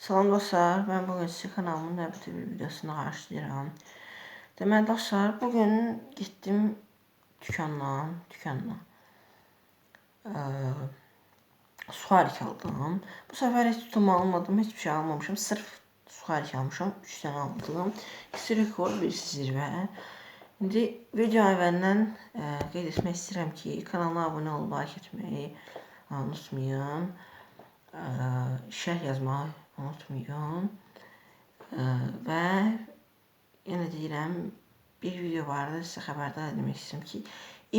Salam dostlar, ben bugün size kanalımın növbəti bir videosunu qarşılayıram. Deməli dostlar, bugün gittim dükandan. Suxarik aldım. Bu sefer hiç tutum almadım, hiçbir şey almamışım. Sırf suxarik almışım, 3 tane aldım. İkisi rekord, birisi zirvə. İndi video əvvəldən qeyd etmək istəyirəm ki, kanala abunə olub, like etməyi unutmayın. Şərh yazmayı unutmayın. Və yenə deyirəm, bir video vardı, sizə xəbərdar etmək istəyirəm ki,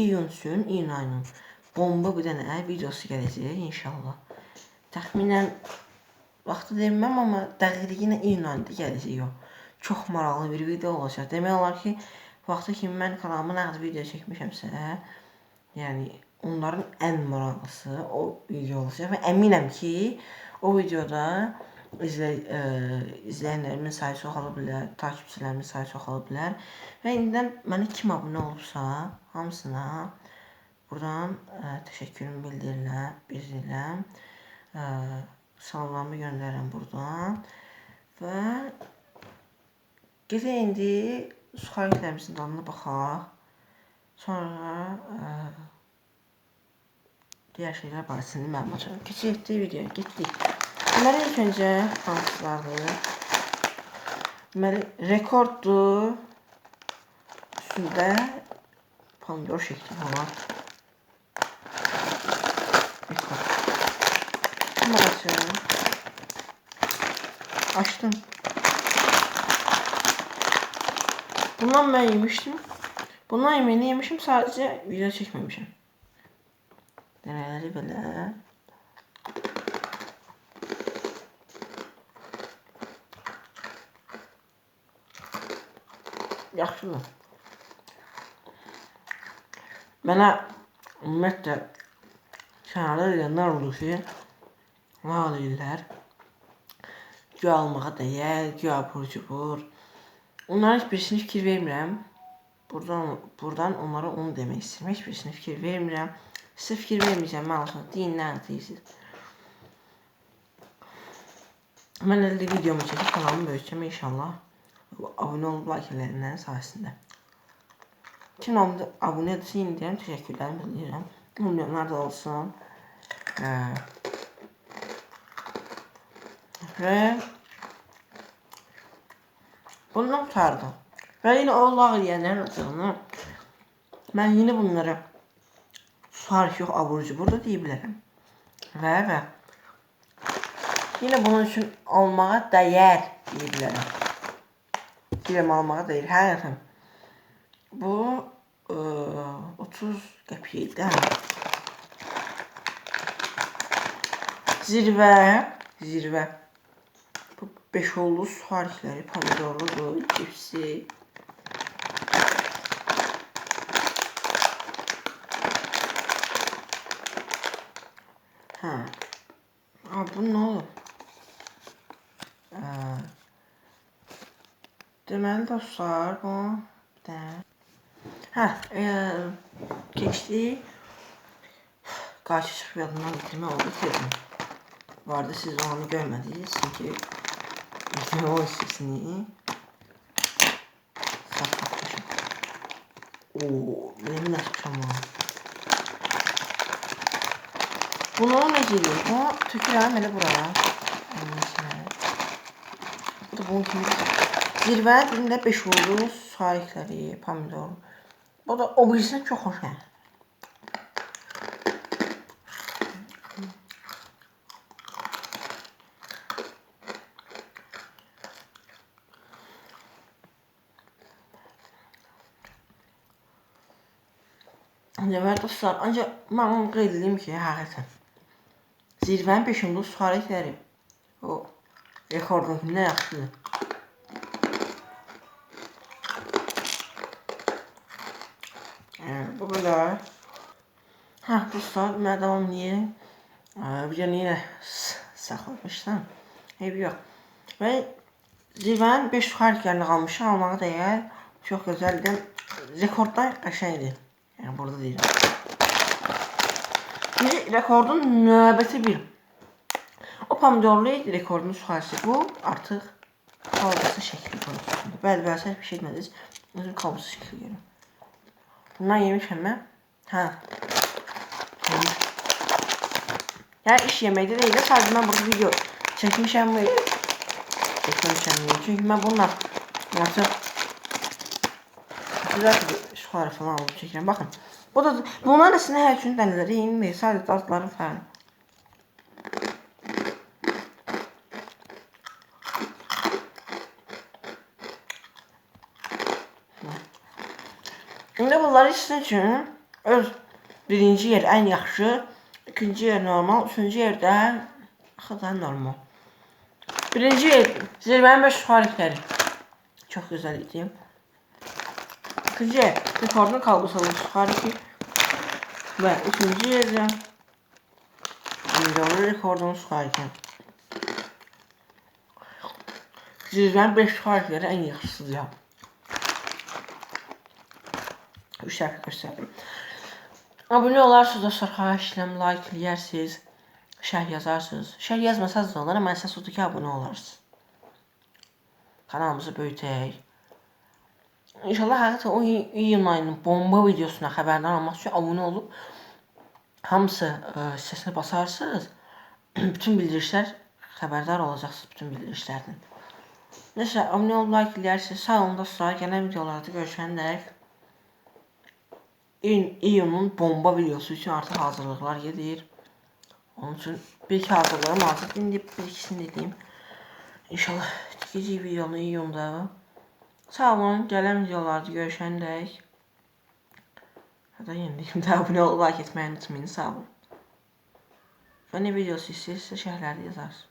iyun ayının bomba bir dənə videosu gələcək inşallah. Təxminən vaxtı deməm, amma dəqiqliyinə iyun ayında gələcək o. Çox maraqlı bir video olacaq. Demək olar ki, vaxtı kimi mən kanalıma nə qədər video çəkmişəmsə, yəni onların ən maraqlısı o video olacaq və əminəm ki, o videoda izləyənlərimin sayı çoxala bilər, takipçilərimin sayı çoxala bilər və indidən mənə kim abunə olubsa, hamısına buradan təşəkkürümü bildirirəm, salamlarımı göndərirəm buradan və gedək indi suxariklərimizin dadına baxaq, sonra diğer şeyler barəsində məlumat alırıq. Keçək videoya, getdik. Deməli, ilk öncə hansılardır? Deməli, rekorddur. Üstündə pomidor şəkli olan rekord. Bunu açıyorum. Açtım. Bundan ben yemiştim. Bundan yemeğini yemişim, sadece video çekmemişim. Deneleri belə. Yaxşıdır. Mənə ümumiyyətlə kənarda deyənlər oldu ki, nə deyirlər? Güya almağa dəyər, güya abur-cubur. Onlara heç birisini fikir vermirəm. Buradan onlara onu demək istəyirəm. Heç birisini fikir vermirəm. Sizə fikir verməyəcəm, mən olsun. Deyin, nə deyirsiniz? Mən əldə videomu çəkib kanalımı böyütəcəm inşallah. Abunə olub like eləyənlərin sayəsində. Kim abunə edirsə, yeni deyirəm, təşəkkürlərimi bildirirəm. Milyonlar da olsun. Və bundan tutardım. Və yine o lağ eləyənlərin olacağını mən yine bunları suxarik yox, abur-cubur da deyə bilərəm. Və yine bunun üçün almağa dəyər deyə bilərəm. Deyirəm, almağa dəyər. Həqiqətən. Bu 30 qəpikdir. Zirvə. Bu 5 oldu suxarikləri, pomidorludur, cipsi. Bu ne olur? Deməli dostlar, bu bir dənə. Keçdik. Qarşı çıxıb yadımdan bitirmə oldu dedim. Bu arada siz onu görmədiniz, çünki o hissəsini satmışım. Benim açmışam onu. Bunu necə edeyim? Bunu tökürəm elə buraya. Bu da bunun kimi. Zirvə birində 5 oldu, suxarikləri, pomidor. Bu da o birisindən çox xoş gəlir. Deməli dostlar, ancaq mən onu qeyd edeyim ki, həqiqətən zirvənin 5 oldu suxarikləri o rekordunkindən yaxşıdır. Bu böyle. Dostlar, mən davamlıyım. Videonu yine saxlamışdım. Eybi yox. Və zirvənin 5 suxariklərini qalmışam, almağa dəyər. Çox gözəldir. Rekorddan qəşəngdir. Yəni burada deyirəm. Rekordun növbəti bir. O pomidorlu rekordun sualisi bu. Artıq kalbası şəkli koyuyorsunuz. Bəli, sən bir şey etmədiniz. Özüm kalbası şəkli yerim. Bundan yemişəm mən. Hə. Yəni iş yeməkdə deyil. Sadəcə mən burada video çəkmişəm. Çünki mən bununla artıq güzel bir suxarı falan alıb çəkirəm. Baxın. Bu da bunların əslində hər üçün dənələri eynidir. Sadəcə dadları fərqli. İndi bunları sizin üçün öz birinci yer ən yaxşı, ikinci yer normal, üçüncü yerdə axı normal. Birinci yer zirvənin 5 suxarikləri. Çox gözəl idi. İkinci yer rekordun kalbısalı suxariki və üçüncü yerdə pomidorlu rekordun suxariki. Zirvənin 5 suxarikləri ən yaxşısıdır ya. Üç şərh göstərdim. Abunə olarsınız, dostlar, xahiş edirəm, like eləyərsiniz, şərh yazarsınız. Şərh yazmasanız da olur, amma əsas odur ki, abunə olarsınız. Kanalımızı böyütək. İnşallah həqiqətən o iyun ayının bomba videosuna xəbərdar olmaq üçün abunə olub hamısı sesini basarsınız. Bütün bildirişlər xəbərdar olacaqsınız bütün bildirişlərdən. Nəsə, abunə olub, like eləyərsiniz. Sağ olun dostlar, gələn videolarda görüşəndək. İyunun bomba videosu üçün artıq hazırlıqlar gedir. Onun üçün bir-iki hazırlığım hazır. İndi bir-ikisini edeyim. İnşallah tikəcək videonu iyunda. Sağ olun, gələn videolarda görüşəndək. Hətta yeniliyim də abunə olub, like etməyi unutmayın. Sağ olun. Və nə videosu istəyirsə şərhlərdə yazarsınız.